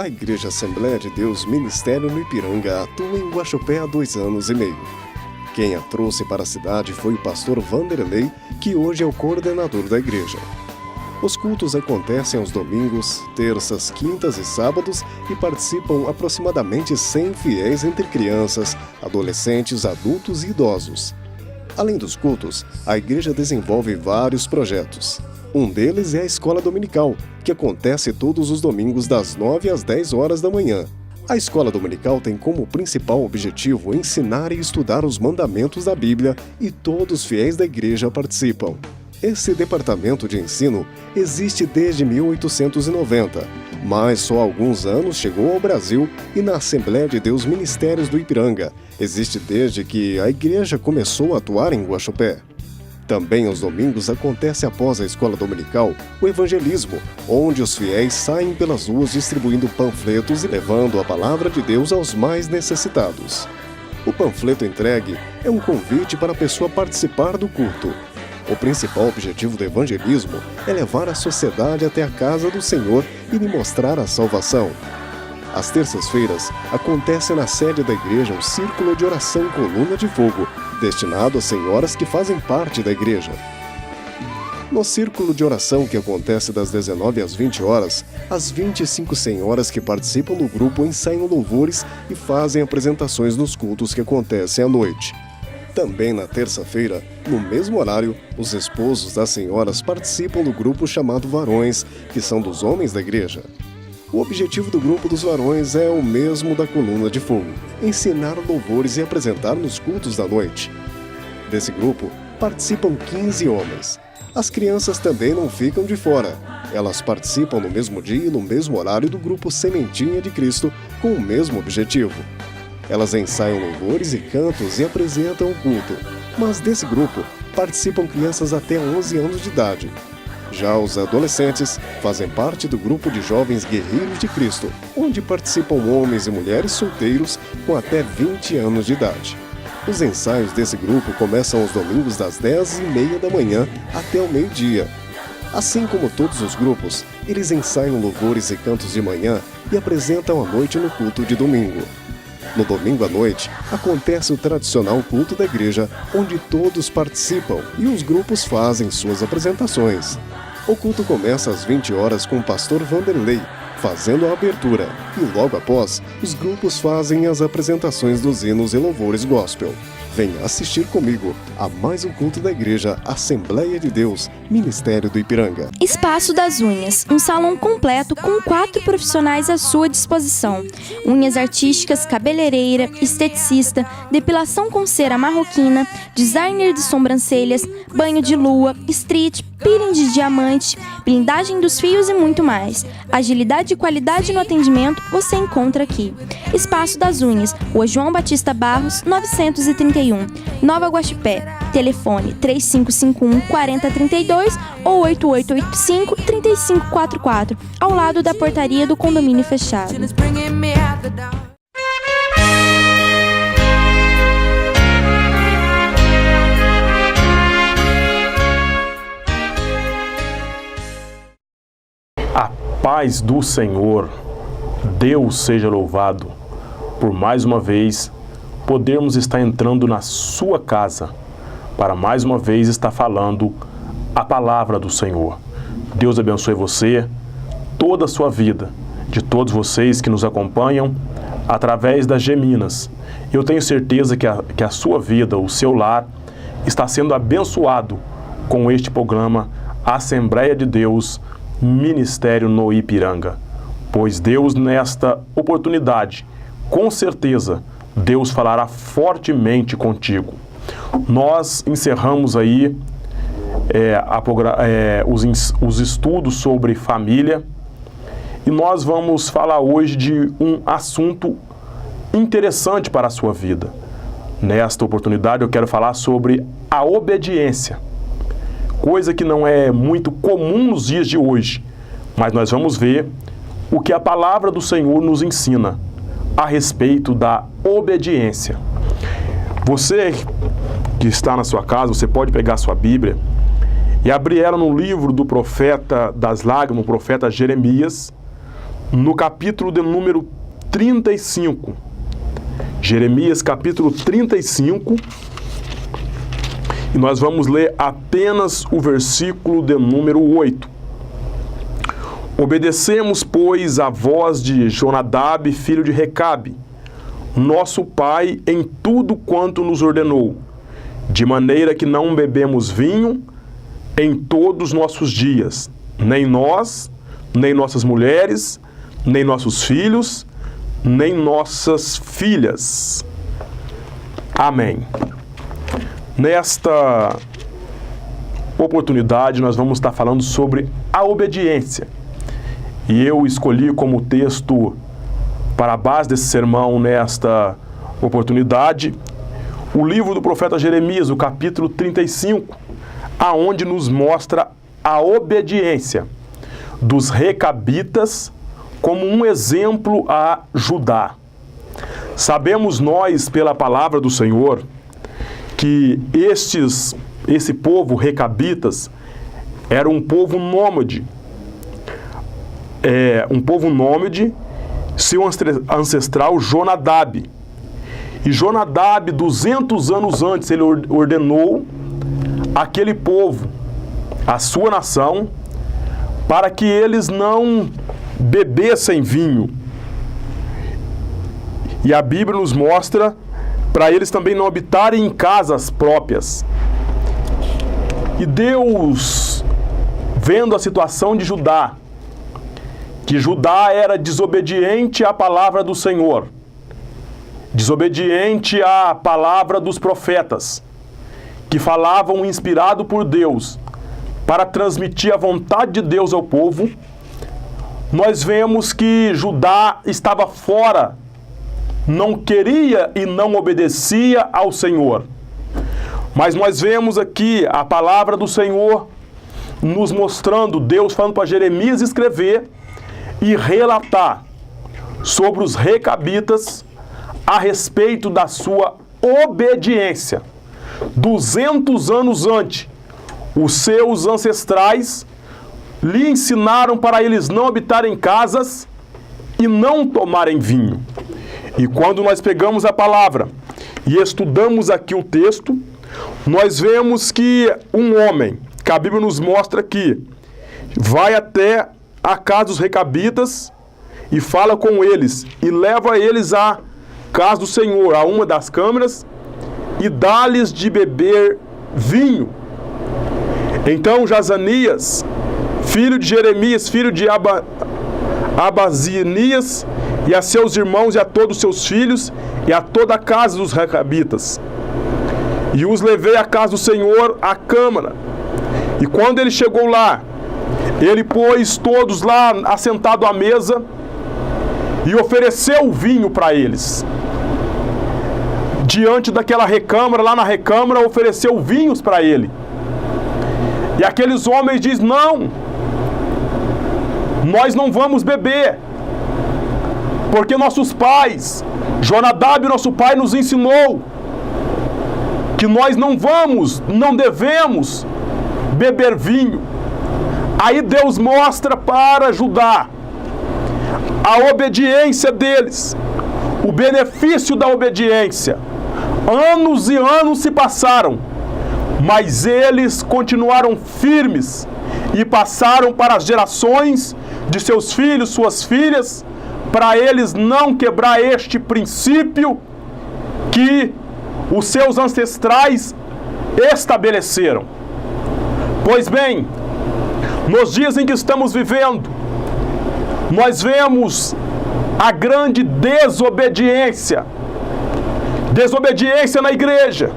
A Igreja Assembleia de Deus Ministério no Ipiranga atua em Guaxupé há 2 anos e meio. Quem a trouxe para a cidade foi o pastor Vanderlei, que hoje é o coordenador da igreja. Os cultos acontecem aos domingos, terças, quintas e sábados e participam aproximadamente 100 fiéis entre crianças, adolescentes, adultos e idosos. Além dos cultos, a igreja desenvolve vários projetos. Um deles é a Escola Dominical, que acontece todos os domingos das 9 às 10 horas da manhã. A Escola Dominical tem como principal objetivo ensinar e estudar os mandamentos da Bíblia e todos os fiéis da igreja participam. Esse departamento de ensino existe desde 1890, mas só há alguns anos chegou ao Brasil e na Assembleia de Deus Ministérios do Ipiranga. Existe desde que a igreja começou a atuar em Guaxupé. Também aos domingos acontece após a escola dominical o evangelismo, onde os fiéis saem pelas ruas distribuindo panfletos e levando a palavra de Deus aos mais necessitados. O panfleto entregue é um convite para a pessoa participar do culto. O principal objetivo do evangelismo é levar a sociedade até a casa do Senhor e lhe mostrar a salvação. Às terças-feiras, acontece na sede da igreja o Círculo de Oração Coluna de Fogo, destinado às senhoras que fazem parte da igreja. No Círculo de Oração, que acontece das 19 às 20 horas, as 25 senhoras que participam do grupo ensaiam louvores e fazem apresentações nos cultos que acontecem à noite. Também na terça-feira, no mesmo horário, os esposos das senhoras participam do grupo chamado Varões, que são dos homens da igreja. O objetivo do grupo dos varões é o mesmo da Coluna de Fogo: ensinar louvores e apresentar nos cultos da noite. Desse grupo, participam 15 homens. As crianças também não ficam de fora. Elas participam no mesmo dia e no mesmo horário do grupo Sementinha de Cristo, com o mesmo objetivo. Elas ensaiam louvores e cantos e apresentam o culto. Mas desse grupo, participam crianças até 11 anos de idade. Já os adolescentes fazem parte do grupo de jovens guerreiros de Cristo, onde participam homens e mulheres solteiros com até 20 anos de idade. Os ensaios desse grupo começam aos domingos das 10h30 da manhã até o meio-dia. Assim como todos os grupos, eles ensaiam louvores e cantos de manhã e apresentam à noite no culto de domingo. No domingo à noite, acontece o tradicional culto da igreja, onde todos participam e os grupos fazem suas apresentações. O culto começa às 20 horas com o pastor Vanderlei, fazendo a abertura, e logo após, os grupos fazem as apresentações dos hinos e louvores gospel. Venha assistir comigo a mais um culto da Igreja Assembleia de Deus, Ministério do Ipiranga. Espaço das Unhas, um salão completo com 4 profissionais à sua disposição. Unhas artísticas, cabeleireira, esteticista, depilação com cera marroquina, designer de sobrancelhas, banho de lua, street, peeling de diamante, blindagem dos fios e muito mais. Agilidade e qualidade no atendimento você encontra aqui. Espaço das Unhas, Rua João Batista Barros, 931, Nova Guaxupé. Telefone 3551-4032 ou 8885-3544, ao lado da portaria do condomínio fechado. A paz do Senhor, Deus seja louvado, por mais uma vez podermos estar entrando na sua casa, para mais uma vez estar falando a palavra do Senhor. Deus abençoe você, toda a sua vida, de todos vocês que nos acompanham através das Geminas. Eu tenho certeza que a sua vida, o seu lar, está sendo abençoado com este programa Assembleia de Deus Ministério no Ipiranga. Pois Deus, nesta oportunidade, com certeza, Deus falará fortemente contigo. Nós encerramos aí os estudos sobre família e nós vamos falar hoje de um assunto interessante para a sua vida. Nesta oportunidade eu quero falar sobre a obediência, coisa que não é muito comum nos dias de hoje, mas nós vamos ver o que a palavra do Senhor nos ensina a respeito da obediência. Você que está na sua casa, você pode pegar a sua Bíblia e abrir ela no livro do profeta das lágrimas, o profeta Jeremias, no capítulo de número 35. Jeremias, capítulo 35. E nós vamos ler apenas o versículo de número 8. Obedecemos, pois, a voz de Jonadab, filho de Recabe, nosso pai, em tudo quanto nos ordenou, de maneira que não bebemos vinho em todos os nossos dias, nem nós, nem nossas mulheres, nem nossos filhos, nem nossas filhas. Amém. Nesta oportunidade, nós vamos estar falando sobre a obediência. E eu escolhi como texto para a base desse sermão nesta oportunidade o livro do profeta Jeremias, o capítulo 35, aonde nos mostra a obediência dos recabitas como um exemplo a Judá. Sabemos nós, pela palavra do Senhor, que esse povo recabitas era um povo nômade. Seu ancestral Jonadab. E Jonadab, 200 anos antes, ele ordenou aquele povo, a sua nação, para que eles não bebessem vinho. E a Bíblia nos mostra para eles também não habitarem em casas próprias. E Deus, vendo a situação de Judá, que Judá era desobediente à palavra do Senhor, desobediente à palavra dos profetas, que falavam inspirado por Deus para transmitir a vontade de Deus ao povo, nós vemos que Judá estava fora, não queria e não obedecia ao Senhor. Mas nós vemos aqui a palavra do Senhor nos mostrando, Deus falando para Jeremias escrever e relatar sobre os recabitas a respeito da sua obediência. 200 anos antes, os seus ancestrais lhe ensinaram para eles não habitarem em casas e não tomarem vinho. E quando nós pegamos a palavra e estudamos aqui o texto, nós vemos que um homem, que a Bíblia nos mostra aqui, vai até a casa dos recabitas e fala com eles e leva eles à casa do Senhor, a uma das câmaras, e dá-lhes de beber vinho. Então Jazanias, filho de Jeremias, filho de Abazinias, e a seus irmãos e a todos os seus filhos e a toda a casa dos recabitas, e os levei à casa do Senhor, à câmara. E quando ele chegou lá, ele pôs todos lá assentados à mesa e ofereceu o vinho para eles. Diante daquela recâmara, lá na recâmara, ofereceu vinhos para ele. E aqueles homens dizem: não, nós não vamos beber, porque nossos pais, Jonadab, nosso pai, nos ensinou que nós não devemos beber vinho. Aí Deus mostra para Judá a obediência deles, o benefício da obediência. Anos e anos se passaram, mas eles continuaram firmes e passaram para as gerações de seus filhos, suas filhas, para eles não quebrar este princípio que os seus ancestrais estabeleceram. Pois bem, nos dias em que estamos vivendo, nós vemos a grande desobediência. Desobediência na igreja,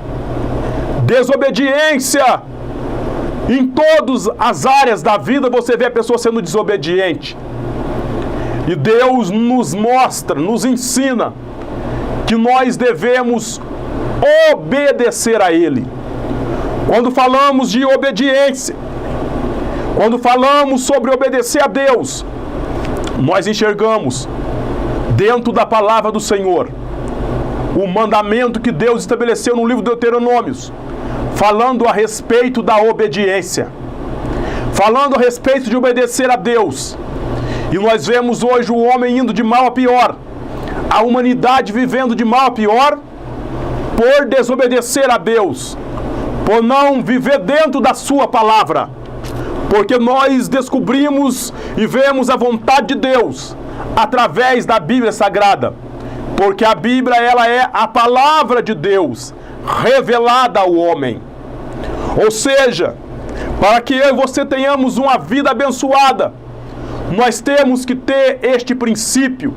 desobediência em todas as áreas da vida. Você vê a pessoa sendo desobediente. E Deus nos mostra, nos ensina que nós devemos obedecer a Ele. Quando falamos de obediência, quando falamos sobre obedecer a Deus, nós enxergamos dentro da palavra do Senhor o mandamento que Deus estabeleceu no livro de Deuteronômios, falando a respeito da obediência, falando a respeito de obedecer a Deus. E nós vemos hoje o homem indo de mal a pior, a humanidade vivendo de mal a pior, por desobedecer a Deus, por não viver dentro da sua palavra, porque nós descobrimos e vemos a vontade de Deus através da Bíblia Sagrada, porque a Bíblia, ela é a palavra de Deus revelada ao homem. Ou seja, para que eu e você tenhamos uma vida abençoada, nós temos que ter este princípio: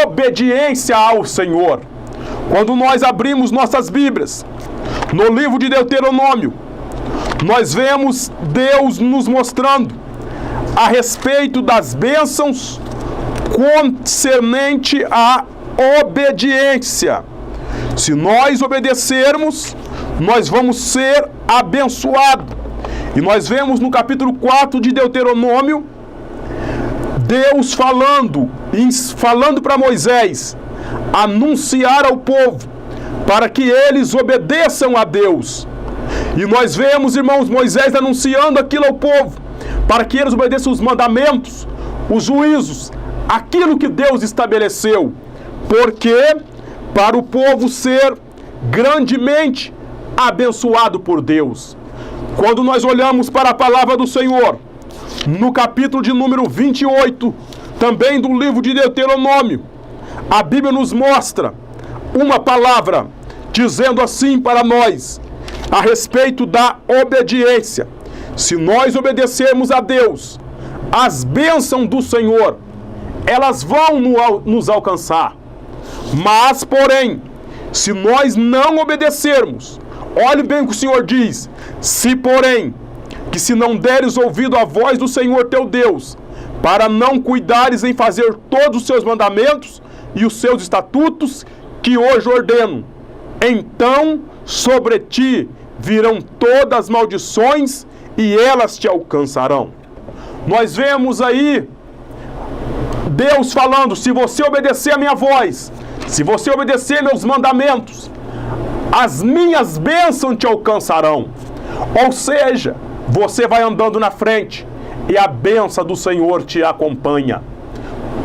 obediência ao Senhor. Quando nós abrimos nossas Bíblias, no livro de Deuteronômio, nós vemos Deus nos mostrando a respeito das bênçãos concernente à obediência. Se nós obedecermos, nós vamos ser abençoados. E nós vemos no capítulo 4 de Deuteronômio, Deus falando para Moisés, anunciar ao povo, para que eles obedeçam a Deus. E nós vemos, irmãos, Moisés anunciando aquilo ao povo, para que eles obedeçam os mandamentos, os juízos, aquilo que Deus estabeleceu. Porque para o povo ser grandemente abençoado por Deus. Quando nós olhamos para a palavra do Senhor, no capítulo de número 28, também do livro de Deuteronômio, a Bíblia nos mostra uma palavra dizendo assim para nós, a respeito da obediência. Se nós obedecermos a Deus, as bênçãos do Senhor, elas vão nos alcançar. Mas, porém, se nós não obedecermos, olhe bem o que o Senhor diz: se, porém, que se não deres ouvido à voz do Senhor teu Deus, para não cuidares em fazer todos os seus mandamentos e os seus estatutos que hoje ordeno, então sobre ti virão todas as maldições e elas te alcançarão. Nós vemos aí Deus falando: se você obedecer a minha voz, se você obedecer meus mandamentos, as minhas bênçãos te alcançarão. Ou seja, você vai andando na frente e a bênção do Senhor te acompanha.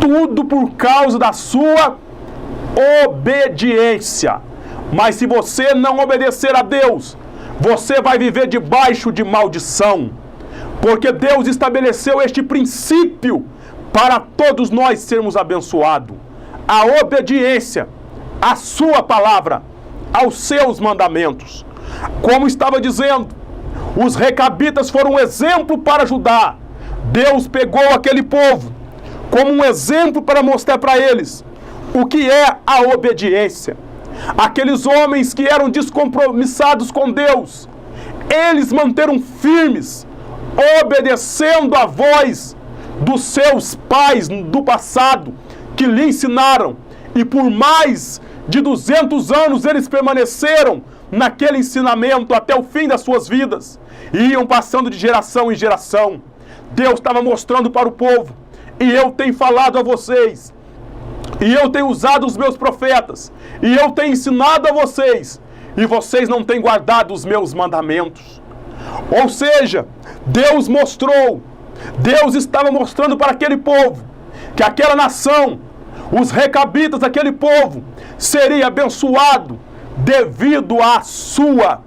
Tudo por causa da sua obediência. Mas se você não obedecer a Deus, você vai viver debaixo de maldição. Porque Deus estabeleceu este princípio para todos nós sermos abençoados. A obediência à sua palavra, aos seus mandamentos. Como estava dizendo, os recabitas foram um exemplo para Judá. Deus pegou aquele povo como um exemplo para mostrar para eles o que é a obediência. Aqueles homens que eram descompromissados com Deus, eles manteram firmes, obedecendo a voz dos seus pais do passado, que lhe ensinaram, e por mais de 200 anos eles permaneceram naquele ensinamento até o fim das suas vidas, e iam passando de geração em geração. Deus estava mostrando para o povo: e eu tenho falado a vocês, e eu tenho usado os meus profetas, e eu tenho ensinado a vocês, e vocês não têm guardado os meus mandamentos. Ou seja, Deus estava mostrando para aquele povo que aquela nação, os recabitas daquele povo, seria abençoado devido à sua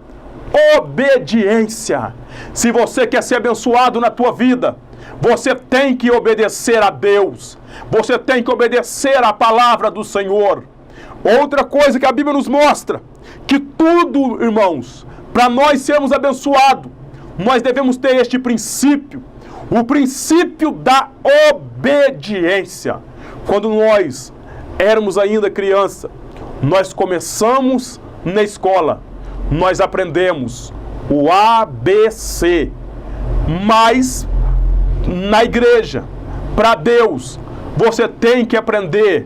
obediência. Se você quer ser abençoado na tua vida, você tem que obedecer a Deus. Você tem que obedecer à palavra do Senhor. Outra coisa que a Bíblia nos mostra, que tudo, irmãos, para nós sermos abençoados, nós devemos ter este princípio, o princípio da obediência. Quando nós éramos ainda criança, nós começamos na escola, nós aprendemos o ABC, mas na igreja, para Deus, você tem que aprender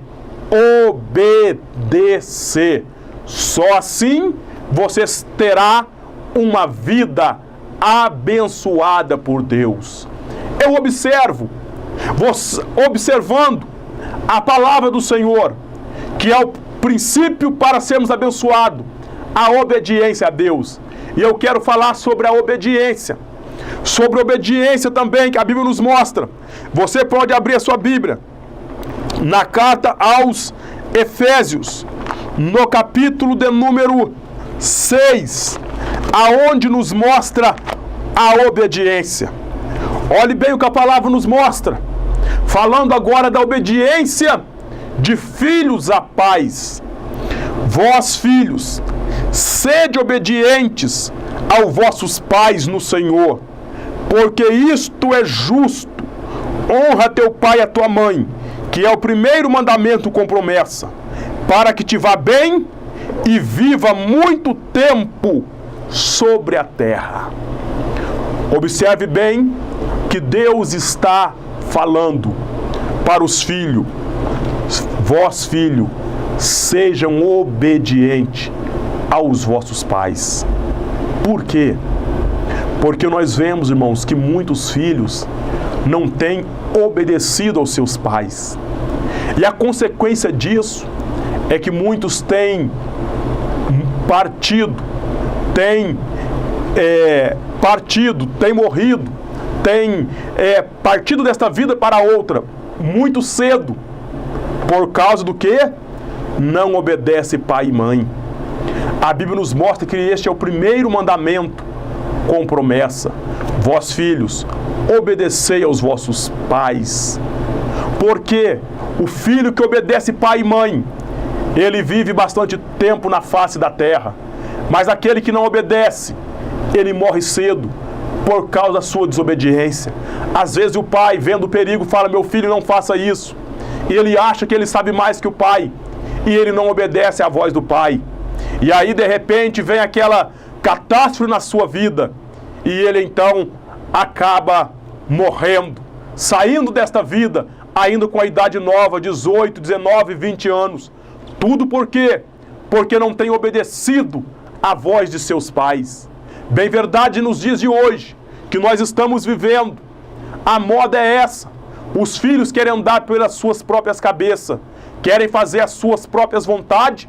a obedecer. Só assim você terá uma vida abençoada por Deus. Eu observando a palavra do Senhor, que é o princípio para sermos abençoados, a obediência a Deus. E eu quero falar sobre a obediência. sobre obediência também, que a Bíblia nos mostra. Você pode abrir a sua Bíblia na carta aos Efésios, no capítulo de número 6, aonde nos mostra a obediência. Olhe bem o que a palavra nos mostra, falando agora da obediência de filhos a pais. Vós, filhos, sede obedientes aos vossos pais no Senhor, porque isto é justo. Honra teu pai e a tua mãe, que é o primeiro mandamento com promessa, para que te vá bem e viva muito tempo sobre a terra. Observe bem que Deus está falando para os filhos. Vós, filho, sejam obedientes aos vossos pais. Por quê? Porque nós vemos, irmãos, que muitos filhos não têm obedecido aos seus pais. E a consequência disso é que muitos têm partido, têm morrido, têm partido desta vida para outra muito cedo. Por causa do quê? Não obedece pai e mãe. A Bíblia nos mostra que este é o primeiro mandamento com promessa. Vós, filhos, obedecei aos vossos pais. Porque o filho que obedece pai e mãe, ele vive bastante tempo na face da terra. Mas aquele que não obedece, ele morre cedo por causa da sua desobediência. Às vezes o pai, vendo o perigo, fala: meu filho, não faça isso. E ele acha que ele sabe mais que o pai, e ele não obedece à voz do pai. E aí, de repente, vem aquela catástrofe na sua vida, e ele então acaba morrendo, saindo desta vida, ainda com a idade nova, 18, 19, 20 anos. Tudo por quê? Porque não tem obedecido à voz de seus pais. Bem verdade, nos dias de hoje, que nós estamos vivendo, a moda é essa. Os filhos querem andar pelas suas próprias cabeças, querem fazer as suas próprias vontades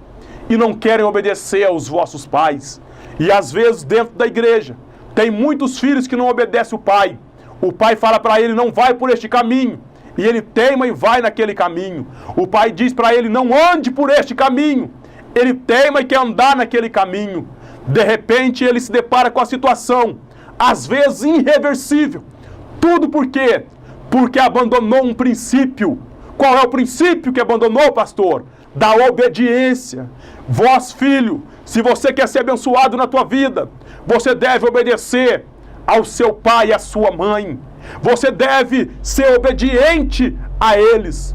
e não querem obedecer aos vossos pais. E às vezes dentro da igreja tem muitos filhos que não obedecem o pai. O pai fala para ele: não vai por este caminho, e ele teima e vai naquele caminho. O pai diz para ele: não ande por este caminho, ele teima e quer andar naquele caminho. De repente ele se depara com a situação, às vezes irreversível. Tudo por quê? Porque abandonou um princípio. Qual é o princípio que abandonou, pastor? Da obediência. Vós, filho, se você quer ser abençoado na tua vida, você deve obedecer ao seu pai e à sua mãe. Você deve ser obediente a eles.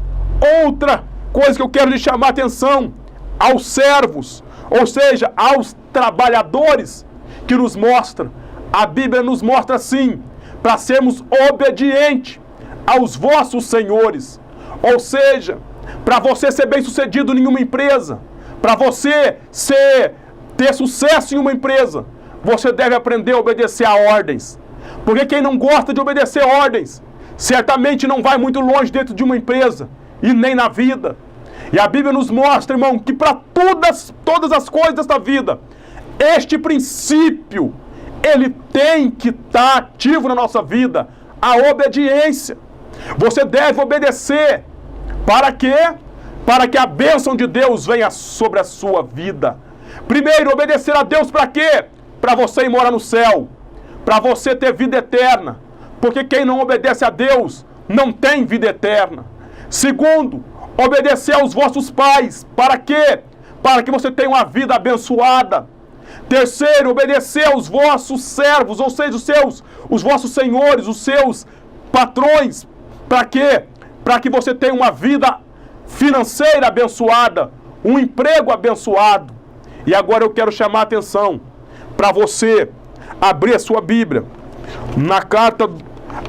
Outra coisa que eu quero lhe chamar a atenção: aos servos, ou seja, aos trabalhadores, que nos mostra. A Bíblia nos mostra assim: para sermos obedientes aos vossos senhores. Ou seja, para você ser bem sucedido em uma empresa, para você ter sucesso em uma empresa, você deve aprender a obedecer a ordens. Porque quem não gosta de obedecer ordens, certamente não vai muito longe dentro de uma empresa e nem na vida. E a Bíblia nos mostra, irmão, que para todas as coisas desta vida, este princípio, ele tem que estar ativo na nossa vida, a obediência. Você deve obedecer. Para quê? Para que a bênção de Deus venha sobre a sua vida. Primeiro, obedecer a Deus para quê? Para você ir morar no céu, para você ter vida eterna. Porque quem não obedece a Deus não tem vida eterna. Segundo, obedecer aos vossos pais. Para quê? Para que você tenha uma vida abençoada. Terceiro, obedecer aos vossos servos, ou seja, os vossos senhores, os seus patrões. Para quê? Para que você tenha uma vida financeira abençoada, um emprego abençoado. E agora eu quero chamar a atenção para você abrir a sua Bíblia na carta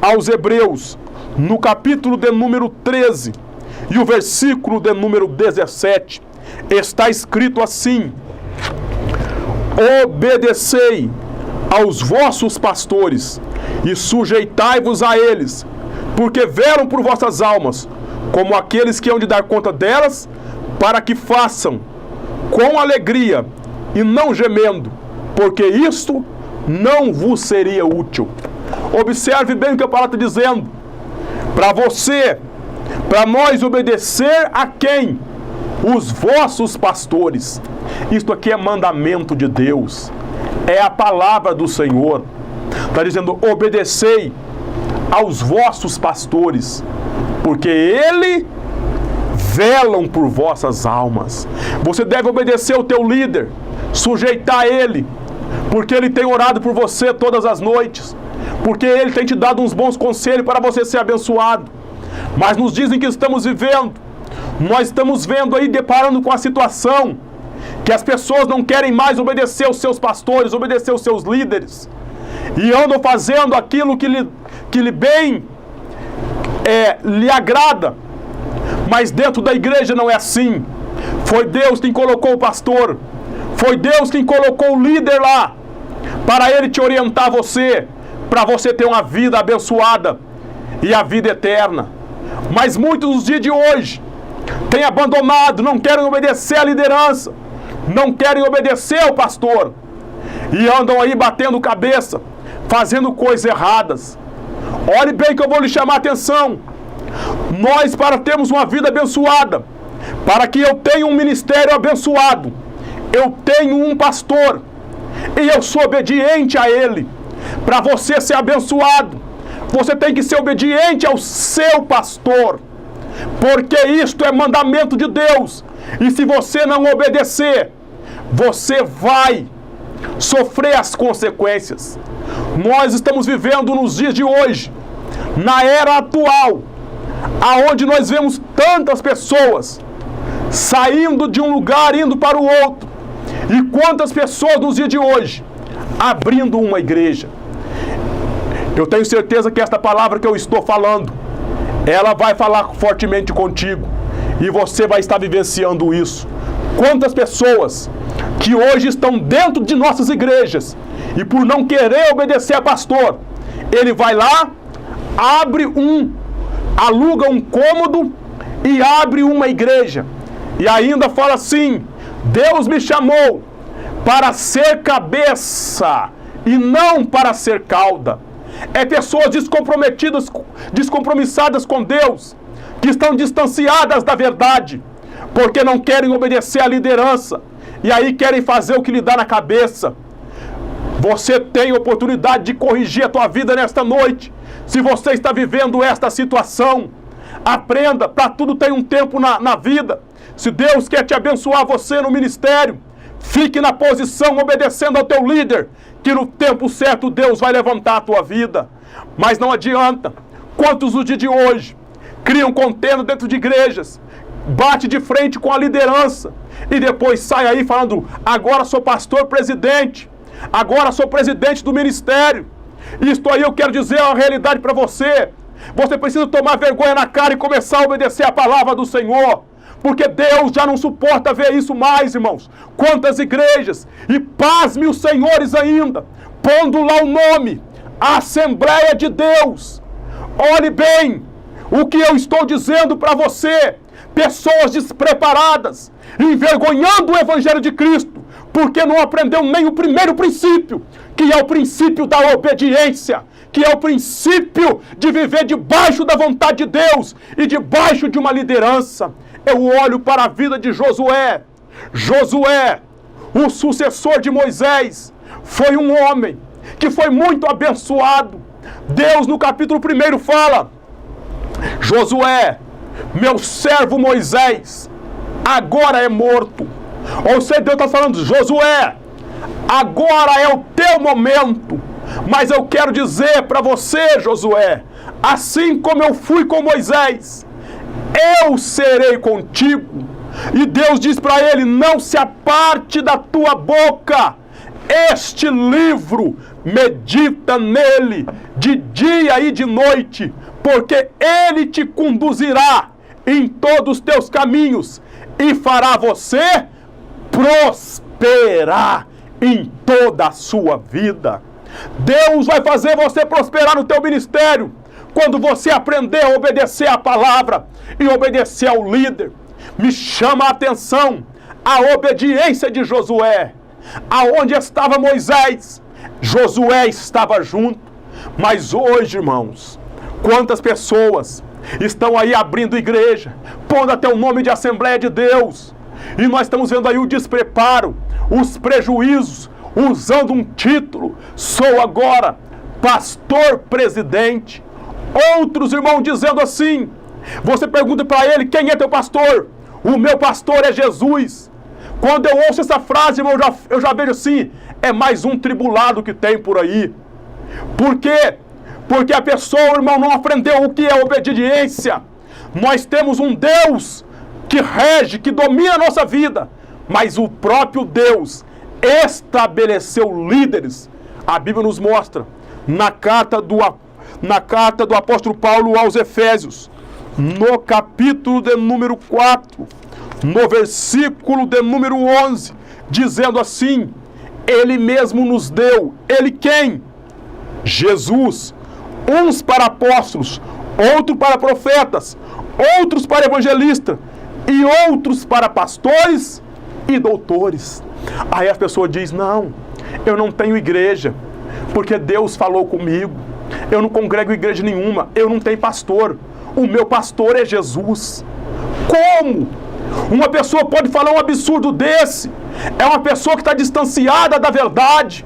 aos Hebreus, no capítulo de número 13 e o versículo de número 17. Está escrito assim: obedecei aos vossos pastores e sujeitai-vos a eles, porque velam por vossas almas, como aqueles que hão de dar conta delas, para que façam com alegria e não gemendo, porque isto não vos seria útil. Observe bem o que a palavra está dizendo. Para nós obedecer a quem? Os vossos pastores. Isto aqui é mandamento de Deus. É a palavra do Senhor. Está dizendo, obedecei aos vossos pastores, porque ele velam por vossas almas. Você deve obedecer ao teu líder, sujeitar a ele, porque ele tem orado por você todas as noites, porque ele tem te dado uns bons conselhos para você ser abençoado. Mas nos dizem que estamos vivendo, nós estamos vendo aí, deparando com a situação que as pessoas não querem mais obedecer aos seus pastores, obedecer aos seus líderes, e andam fazendo aquilo que lhe bem lhe agrada. Mas dentro da igreja não é assim. Foi Deus quem colocou o pastor, foi Deus quem colocou o líder lá, para ele te orientar você, para você ter uma vida abençoada e a vida eterna. Mas muitos nos dias de hoje têm abandonado, não querem obedecer à liderança, não querem obedecer ao pastor, e andam aí batendo cabeça, fazendo coisas erradas. Olhe bem que eu vou lhe chamar a atenção. Nós, para termos uma vida abençoada, para que eu tenha um ministério abençoado, eu tenho um pastor, e eu sou obediente a ele. Para você ser abençoado, você tem que ser obediente ao seu pastor, porque isto é mandamento de Deus. E se você não obedecer, você vai sofrer as consequências. Nós estamos vivendo nos dias de hoje, na era atual, aonde nós vemos tantas pessoas saindo de um lugar, indo para o outro. E quantas pessoas nos dias de hoje abrindo uma igreja. Eu tenho certeza que esta palavra que eu estou falando, ela vai falar fortemente contigo, e você vai estar vivenciando isso. Quantas pessoas que hoje estão dentro de nossas igrejas, e por não querer obedecer a pastor, ele vai lá, aluga um cômodo e abre uma igreja, e ainda fala assim: Deus me chamou para ser cabeça e não para ser cauda. É pessoas descompromissadas com Deus, que estão distanciadas da verdade, porque não querem obedecer à liderança, e aí querem fazer o que lhe dá na cabeça. Você tem oportunidade de corrigir a tua vida nesta noite. Se você está vivendo esta situação, aprenda, para tudo tem um tempo na vida. Se Deus quer te abençoar você no ministério, fique na posição obedecendo ao teu líder, que no tempo certo Deus vai levantar a tua vida. Mas não adianta. Quantos no dia de hoje criam contenda dentro de igrejas, bate de frente com a liderança e depois sai aí falando: agora sou pastor presidente, agora sou presidente do ministério. Isto aí eu quero dizer a realidade para você. Você precisa tomar vergonha na cara e começar a obedecer a palavra do Senhor, porque Deus já não suporta ver isso mais, irmãos. Quantas igrejas, e pasme os senhores ainda, pondo lá o nome, a Assembleia de Deus. Olhe bem o que eu estou dizendo para você. Pessoas despreparadas, envergonhando o Evangelho de Cristo, porque não aprendeu nem o primeiro princípio, que é o princípio da obediência, que é o princípio de viver debaixo da vontade de Deus e debaixo de uma liderança. Eu olho para a vida de Josué. Josué, o sucessor de Moisés, foi um homem que foi muito abençoado. Deus no capítulo 1 fala: Josué, meu servo Moisés, agora é morto. Ou seja, Deus está falando: Josué, agora é o teu momento. Mas eu quero dizer para você, Josué, assim como eu fui com Moisés, eu serei contigo. E Deus diz para ele: não se aparte da tua boca este livro, medita nele de dia e de noite, porque ele te conduzirá em todos os teus caminhos e fará você prosperar em toda a sua vida. Deus vai fazer você prosperar no teu ministério quando você aprender a obedecer a palavra e obedecer ao líder. Me chama a atenção a obediência de Josué. Aonde estava Moisés, Josué estava junto. Mas hoje, irmãos, quantas pessoas estão aí abrindo igreja, pondo até o nome de Assembleia de Deus, e nós estamos vendo aí o despreparo, os prejuízos, usando um título, sou agora pastor presidente. Outros irmãos dizendo assim, você pergunta para ele, quem é teu pastor? O meu pastor é Jesus. Quando eu ouço essa frase, irmão, eu já vejo assim, é mais um tribulado que tem por aí. Por quê? Porque a pessoa, irmão, não aprendeu o que é obediência. Nós temos um Deus que rege, que domina a nossa vida, mas o próprio Deus estabeleceu líderes. A Bíblia nos mostra, na carta do apóstolo Paulo aos Efésios, no capítulo de número 4, no versículo de número 11, dizendo assim, Ele mesmo nos deu, Ele quem? Jesus, uns para apóstolos, outros para profetas, outros para evangelistas, e outros para pastores e doutores. Aí a pessoa diz, não, eu não tenho igreja, porque Deus falou comigo, eu não congrego igreja nenhuma, eu não tenho pastor, o meu pastor é Jesus. Como? Uma pessoa pode falar um absurdo desse? É uma pessoa que está distanciada da verdade,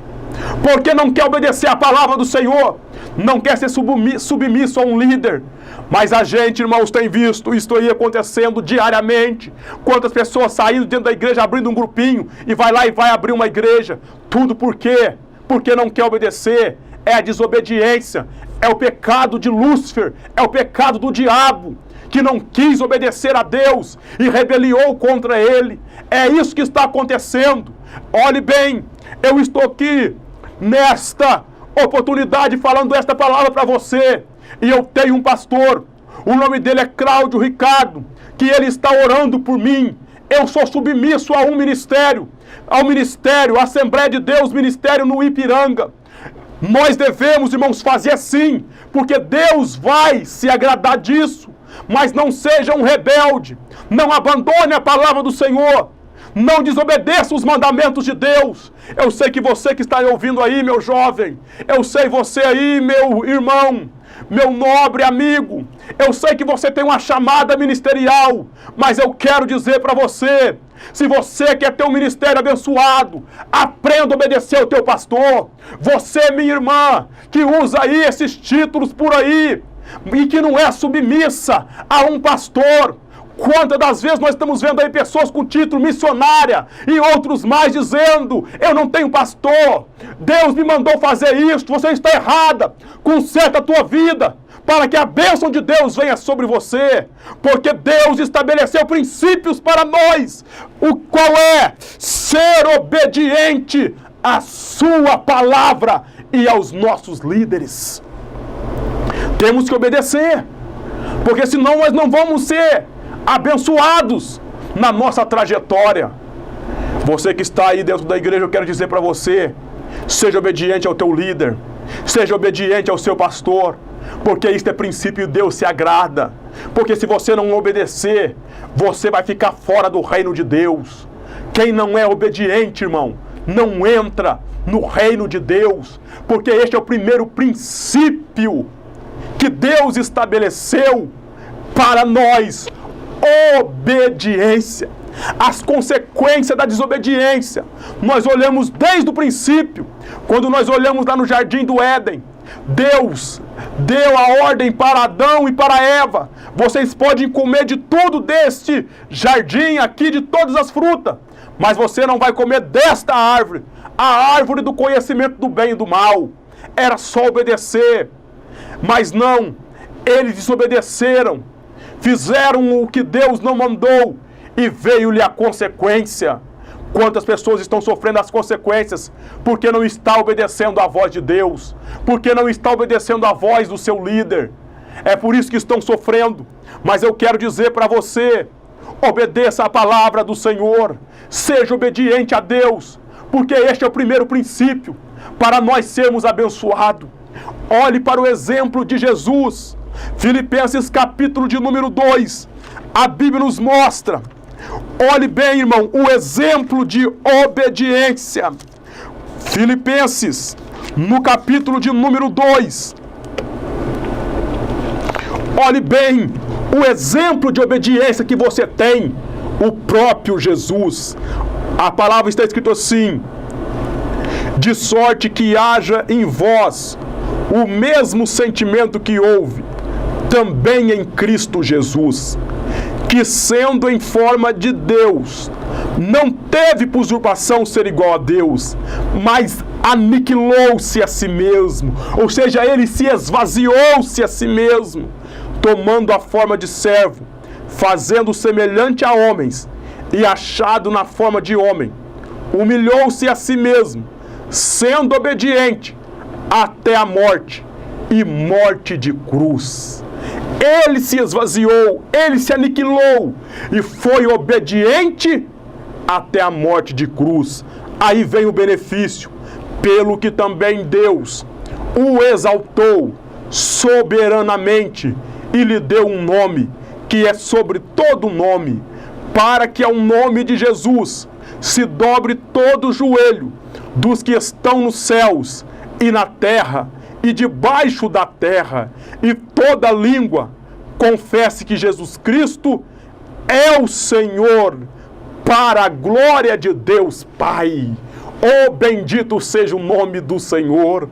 porque não quer obedecer a palavra do Senhor, não quer ser submisso a um líder. Mas a gente, irmãos, tem visto isso aí acontecendo diariamente. Quantas pessoas saindo dentro da igreja, abrindo um grupinho, e vai lá e vai abrir uma igreja. Tudo por quê? Porque não quer obedecer. É a desobediência, é o pecado de Lúcifer, é o pecado do diabo, que não quis obedecer a Deus e rebeliou contra Ele. É isso que está acontecendo. Olhe bem, eu estou aqui nesta oportunidade falando esta palavra para você, e eu tenho um pastor, o nome dele é Cláudio Ricardo, que ele está orando por mim. Eu sou submisso a um ministério, ao ministério, Assembleia de Deus, ministério no Ipiranga. Nós devemos, irmãos, fazer assim, porque Deus vai se agradar disso. Mas não seja um rebelde, não abandone a palavra do Senhor, não desobedeça os mandamentos de Deus. Eu sei que você que está ouvindo aí, meu jovem, eu sei você aí, meu irmão, meu nobre amigo, eu sei que você tem uma chamada ministerial, mas eu quero dizer para você, se você quer ter um ministério abençoado, aprenda a obedecer ao teu pastor. Você, minha irmã, que usa aí esses títulos por aí, e que não é submissa a um pastor. Quantas das vezes nós estamos vendo aí pessoas com título missionária e outros mais dizendo, eu não tenho pastor, Deus me mandou fazer isso, você está errada, conserta a tua vida, para que a bênção de Deus venha sobre você, porque Deus estabeleceu princípios para nós, o qual é ser obediente à sua palavra e aos nossos líderes. Temos que obedecer, porque senão nós não vamos ser abençoados na nossa trajetória. Você que está aí dentro da igreja, eu quero dizer para você, seja obediente ao teu líder, seja obediente ao seu pastor, porque isso é princípio e Deus se agrada. Porque se você não obedecer, você vai ficar fora do reino de Deus. Quem não é obediente, irmão, não entra no reino de Deus, porque este é o primeiro princípio que Deus estabeleceu para nós: obediência. As consequências da desobediência nós olhamos desde o princípio, quando nós olhamos lá no jardim do Éden. Deus deu a ordem para Adão e para Eva: vocês podem comer de tudo deste jardim aqui, de todas as frutas, mas você não vai comer desta árvore, a árvore do conhecimento do bem e do mal. Era só obedecer. Mas não, eles desobedeceram, fizeram o que Deus não mandou, e veio-lhe a consequência. Quantas pessoas estão sofrendo as consequências porque não está obedecendo à voz de Deus, porque não está obedecendo à voz do seu líder? É por isso que estão sofrendo. Mas eu quero dizer para você, obedeça a palavra do Senhor, seja obediente a Deus, porque este é o primeiro princípio para nós sermos abençoados. Olhe para o exemplo de Jesus. Filipenses capítulo de número 2, a Bíblia nos mostra, olhe bem, irmão, o exemplo de obediência. Filipenses no capítulo de número 2. Olhe bem o exemplo de obediência que você tem, o próprio Jesus. A palavra está escrita assim: de sorte que haja em vós o mesmo sentimento que houve também em Cristo Jesus, que sendo em forma de Deus, não teve por usurpação ser igual a Deus, mas aniquilou-se a si mesmo, ou seja, ele se esvaziou-se a si mesmo, tomando a forma de servo, fazendo semelhante a homens, e achado na forma de homem, humilhou-se a si mesmo, sendo obediente até a morte, e morte de cruz. Ele se esvaziou, ele se aniquilou, e foi obediente até a morte de cruz. Aí vem o benefício, pelo que também Deus o exaltou soberanamente, e lhe deu um nome, que é sobre todo nome, para que ao nome de Jesus se dobre todo o joelho dos que estão nos céus e na terra e debaixo da terra, e toda língua confesse que Jesus Cristo é o Senhor, para a glória de Deus Pai. Oh, bendito seja o nome do Senhor.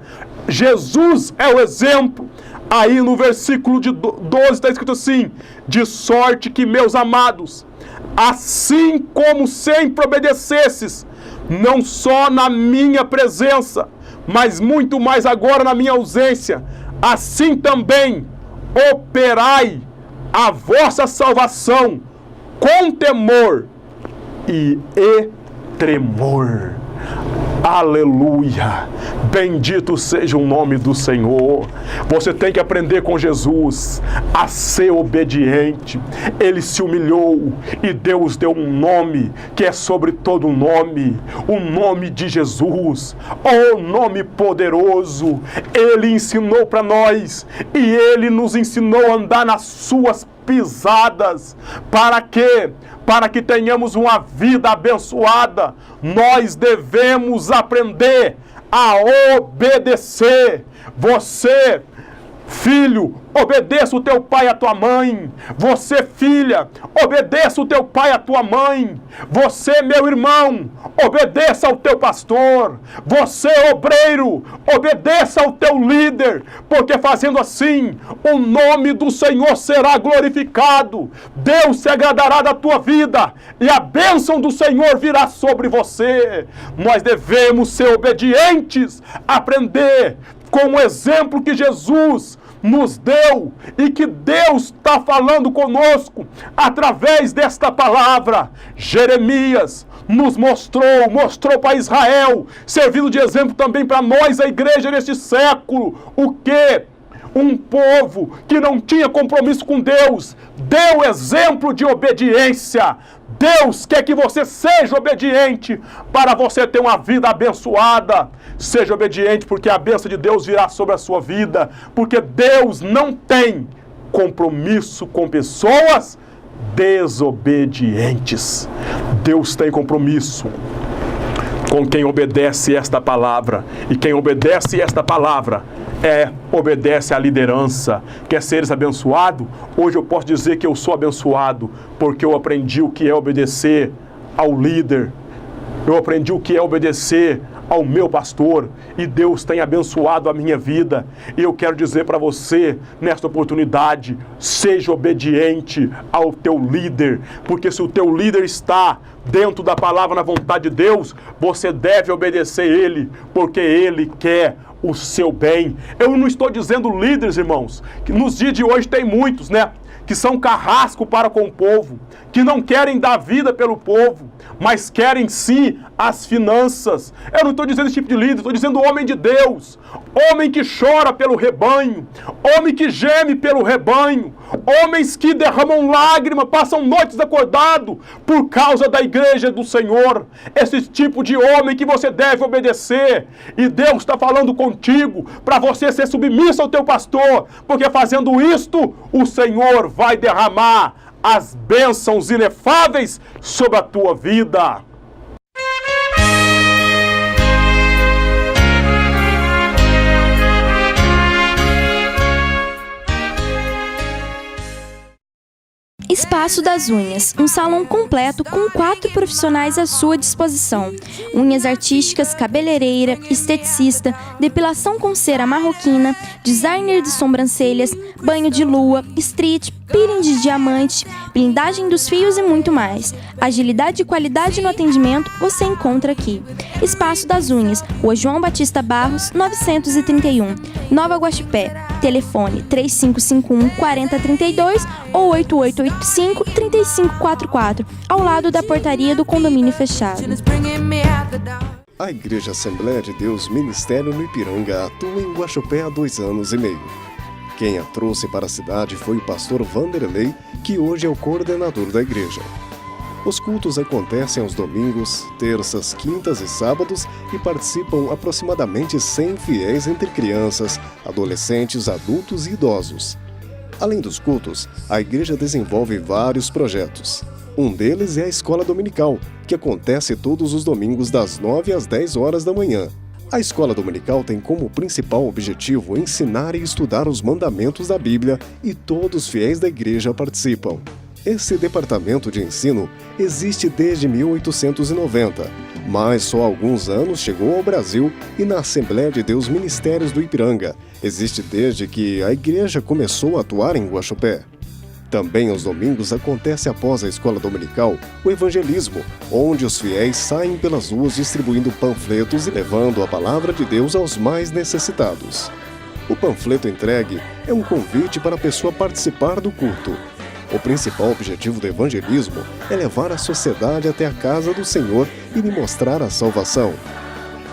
Jesus é o exemplo. Aí no versículo de 12 está escrito assim: de sorte que, meus amados, assim como sempre obedecesses, não só na minha presença, mas muito mais agora na minha ausência, assim também operai a vossa salvação com temor e tremor. Aleluia! Bendito seja o nome do Senhor. Você tem que aprender com Jesus a ser obediente. Ele se humilhou e Deus deu um nome que é sobre todo nome, o nome de Jesus, o nome poderoso. Ele ensinou para nós e Ele nos ensinou a andar nas suas pisadas. Para quê? Para que tenhamos uma vida abençoada, nós devemos aprender a obedecer. Você, filho, obedeça o teu pai e a tua mãe. Você, filha, obedeça o teu pai e a tua mãe. Você, meu irmão, obedeça ao teu pastor. Você, obreiro, obedeça ao teu líder, porque fazendo assim, o nome do Senhor será glorificado. Deus se agradará da tua vida e a bênção do Senhor virá sobre você. Nós devemos ser obedientes, aprender com o exemplo que Jesus nos deu e que Deus está falando conosco através desta palavra. Jeremias nos mostrou para Israel, servindo de exemplo também para nós, a igreja neste século, o que? Um povo que não tinha compromisso com Deus, deu exemplo de obediência. Deus quer que você seja obediente para você ter uma vida abençoada. Seja obediente, porque a bênção de Deus virá sobre a sua vida, porque Deus não tem compromisso com pessoas desobedientes. Deus tem compromisso com quem obedece esta palavra, e quem obedece esta palavra obedece à liderança. Quer seres abençoado? Hoje eu posso dizer que eu sou abençoado, porque eu aprendi o que é obedecer ao líder, eu aprendi o que é obedecer ao meu pastor, e Deus tem abençoado a minha vida. E eu quero dizer para você, nesta oportunidade, seja obediente ao teu líder, porque se o teu líder está dentro da palavra, na vontade de Deus, você deve obedecer ele, porque ele quer o seu bem. Eu não estou dizendo líderes, irmãos, que nos dias de hoje tem muitos, né, que são carrasco para com o povo, que não querem dar vida pelo povo, mas querem sim as finanças. Eu não estou dizendo esse tipo de líder, estou dizendo homem de Deus, homem que chora pelo rebanho, homem que geme pelo rebanho, homens que derramam lágrimas, passam noites acordados por causa da igreja do Senhor. Esse tipo de homem que você deve obedecer, e Deus está falando contigo para você ser submisso ao teu pastor, porque fazendo isto, o Senhor vai derramar as bênçãos inefáveis sobre a tua vida. Espaço das Unhas, um salão completo com 4 profissionais à sua disposição. Unhas artísticas, cabeleireira, esteticista, depilação com cera marroquina, designer de sobrancelhas, banho de lua, street, peeling de diamante, blindagem dos fios e muito mais. Agilidade e qualidade no atendimento você encontra aqui. Espaço das Unhas, Rua João Batista Barros, 931, Nova Guaxupé. Telefone 3551-4032 ou 8885-3544, ao lado da portaria do condomínio fechado. A Igreja Assembleia de Deus Ministério no Ipiranga atua em Guaxupé há 2 anos e meio. Quem a trouxe para a cidade foi o pastor Vanderlei, que hoje é o coordenador da igreja. Os cultos acontecem aos domingos, terças, quintas e sábados e participam aproximadamente 100 fiéis entre crianças, adolescentes, adultos e idosos. Além dos cultos, a igreja desenvolve vários projetos. Um deles é a Escola Dominical, que acontece todos os domingos das 9 às 10 horas da manhã. A Escola Dominical tem como principal objetivo ensinar e estudar os mandamentos da Bíblia e todos os fiéis da igreja participam. Esse departamento de ensino existe desde 1890, mas só há alguns anos chegou ao Brasil e na Assembleia de Deus Ministérios do Ipiranga. Existe desde que a igreja começou a atuar em Guaxupé. Também aos domingos acontece após a escola dominical o evangelismo, onde os fiéis saem pelas ruas distribuindo panfletos e levando a palavra de Deus aos mais necessitados. O panfleto entregue é um convite para a pessoa participar do culto. O principal objetivo do evangelismo é levar a sociedade até a casa do Senhor e lhe mostrar a salvação.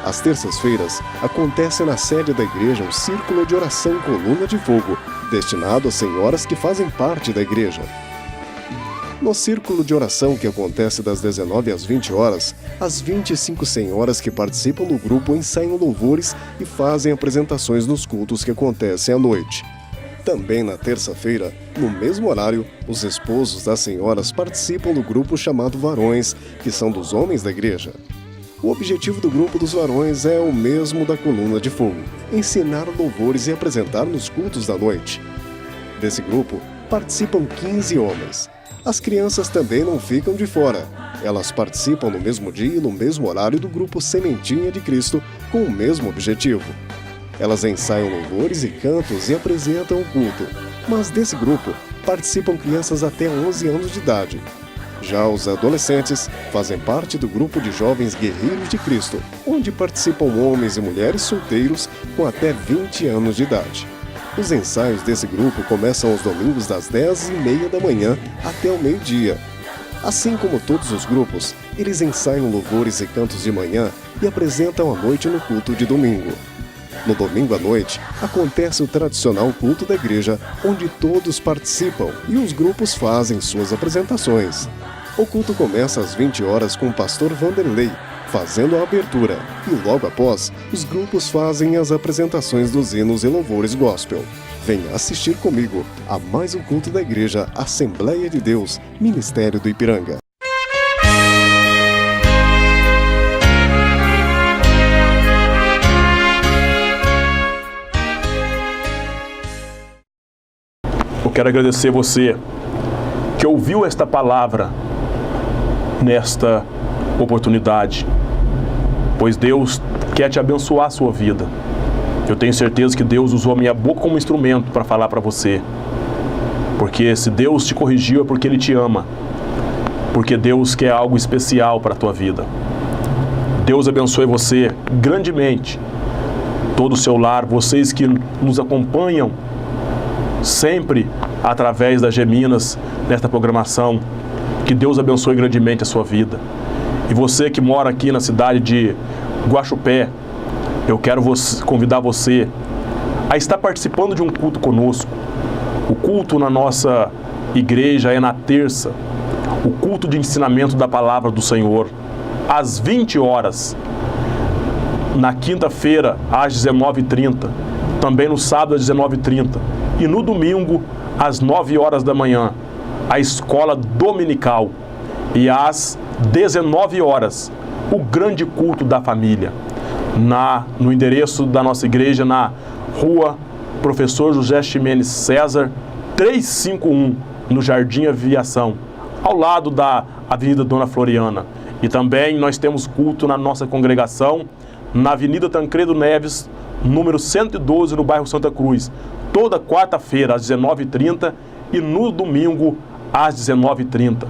Às terças-feiras, acontece na sede da igreja um círculo de oração Coluna de Fogo, destinado às senhoras que fazem parte da igreja. No círculo de oração, que acontece das 19 às 20 horas, as 25 senhoras que participam do grupo ensaiam louvores e fazem apresentações nos cultos que acontecem à noite. Também na terça-feira, no mesmo horário, os esposos das senhoras participam do grupo chamado Varões, que são dos homens da igreja. O objetivo do grupo dos varões é o mesmo da Coluna de Fogo: ensinar louvores e apresentar nos cultos da noite. Desse grupo, participam 15 homens. As crianças também não ficam de fora. Elas participam no mesmo dia e no mesmo horário do grupo Sementinha de Cristo, com o mesmo objetivo. Elas ensaiam louvores e cantos e apresentam o culto. Mas desse grupo, participam crianças até 11 anos de idade. Já os adolescentes fazem parte do grupo de jovens guerreiros de Cristo, onde participam homens e mulheres solteiros com até 20 anos de idade. Os ensaios desse grupo começam aos domingos das 10h30 da manhã até o meio-dia. Assim como todos os grupos, eles ensaiam louvores e cantos de manhã e apresentam à noite no culto de domingo. No domingo à noite, acontece o tradicional culto da igreja, onde todos participam e os grupos fazem suas apresentações. O culto começa às 20 horas com o pastor Vanderlei, fazendo a abertura, e logo após, os grupos fazem as apresentações dos hinos e louvores gospel. Venha assistir comigo a mais um culto da igreja Assembleia de Deus, Ministério do Ipiranga. Eu quero agradecer você que ouviu esta palavra nesta oportunidade, pois Deus quer te abençoar a sua vida. Eu tenho certeza que Deus usou a minha boca como instrumento para falar para você, porque se Deus te corrigiu é porque Ele te ama, porque Deus quer algo especial para a tua vida. Deus abençoe você grandemente, todo o seu lar, vocês que nos acompanham sempre através das Geminas nesta programação. Que Deus abençoe grandemente a sua vida. E você que mora aqui na cidade de Guaxupé, eu quero convidar você a estar participando de um culto conosco. O culto na nossa igreja é na terça, o culto de ensinamento da palavra do Senhor, às 20 horas. Na quinta-feira, às 19h30, também no sábado, às 19h30. E no domingo, às 9 horas da manhã, a escola dominical. E às 19 horas, o grande culto da família. No endereço da nossa igreja, na rua Professor José Ximenes César, 351, no Jardim Aviação, ao lado da Avenida Dona Floriana. E também nós temos culto na nossa congregação, na Avenida Tancredo Neves, número 112, no bairro Santa Cruz, toda quarta-feira às 19h30 e no domingo às 19h30.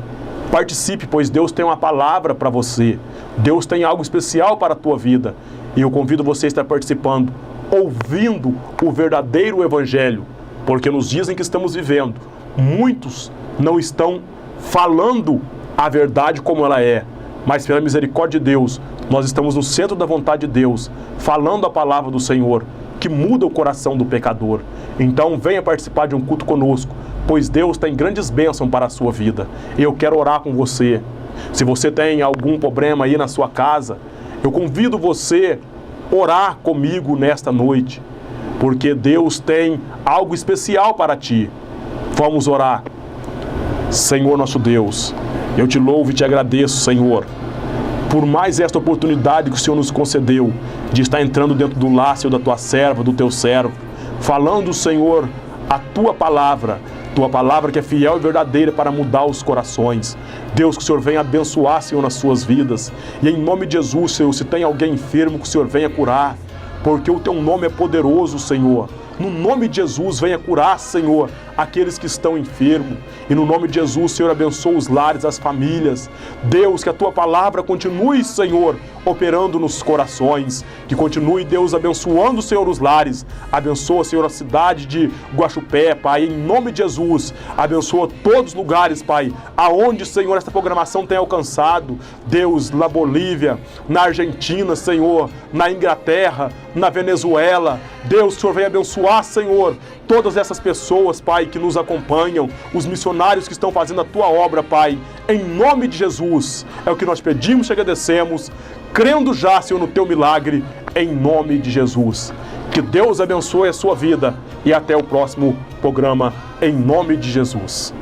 Participe, pois Deus tem uma palavra para você. Deus tem algo especial para a tua vida. E eu convido você a estar participando, ouvindo o verdadeiro Evangelho, porque nos dias em que estamos vivendo, muitos não estão falando a verdade como ela é, mas pela misericórdia de Deus, nós estamos no centro da vontade de Deus, falando a palavra do Senhor, que muda o coração do pecador. Então venha participar de um culto conosco, pois Deus tem grandes bênçãos para a sua vida. Eu quero orar com você. Se você tem algum problema aí na sua casa, eu convido você a orar comigo nesta noite, porque Deus tem algo especial para ti. Vamos orar. Senhor nosso Deus, eu te louvo e te agradeço, Senhor, por mais esta oportunidade que o Senhor nos concedeu de estar entrando dentro do lar, Senhor, da tua serva, do teu servo, falando, Senhor, a tua palavra que é fiel e verdadeira para mudar os corações. Deus, que o Senhor venha abençoar, Senhor, nas suas vidas. E em nome de Jesus, Senhor, se tem alguém enfermo, que o Senhor venha curar, porque o teu nome é poderoso, Senhor. No nome de Jesus, venha curar, Senhor, aqueles que estão enfermos. E no nome de Jesus, Senhor, abençoa os lares, as famílias. Deus, que a tua palavra continue, Senhor, operando nos corações. Que continue, Deus, abençoando, Senhor, os lares. Abençoa, Senhor, a cidade de Guaxupé, Pai, em nome de Jesus. Abençoa todos os lugares, Pai, aonde, Senhor, esta programação tem alcançado. Deus, na Bolívia, na Argentina, Senhor, na Inglaterra, na Venezuela. Deus, que o Senhor venha abençoar, Senhor, todas essas pessoas, Pai, que nos acompanham, os missionários que estão fazendo a tua obra, Pai, em nome de Jesus. É o que nós pedimos e agradecemos, crendo já, Senhor, no teu milagre, em nome de Jesus. Que Deus abençoe a sua vida e até o próximo programa, em nome de Jesus.